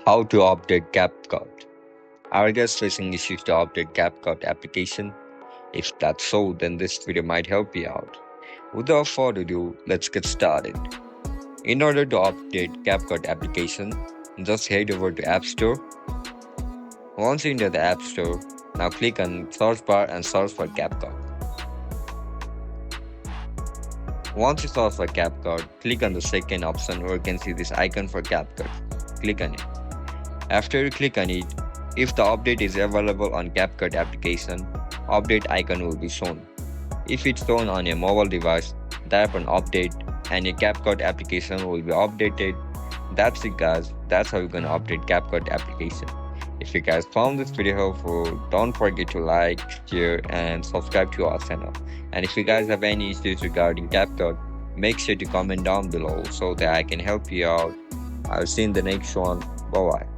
How to update CapCut. Are you guys facing issues to update CapCut application? If that's so, then this video might help you out. Without further ado, let's get started. In order to update CapCut application, just head over to App Store. Once you enter the App Store, now click on search bar and search for CapCut. Once you search for CapCut, click on the second option where you can see this icon for CapCut. Click on it. After you click on it, if the update is available on CapCut application, update icon will be shown. If it's shown on a mobile device, tap on update and your CapCut application will be updated. That's it guys, that's how you're gonna update CapCut application. If you guys found this video helpful, don't forget to like, share and subscribe to our channel. And if you guys have any issues regarding CapCut, make sure to comment down below so that I can help you out. I'll see you in the next one. Bye bye.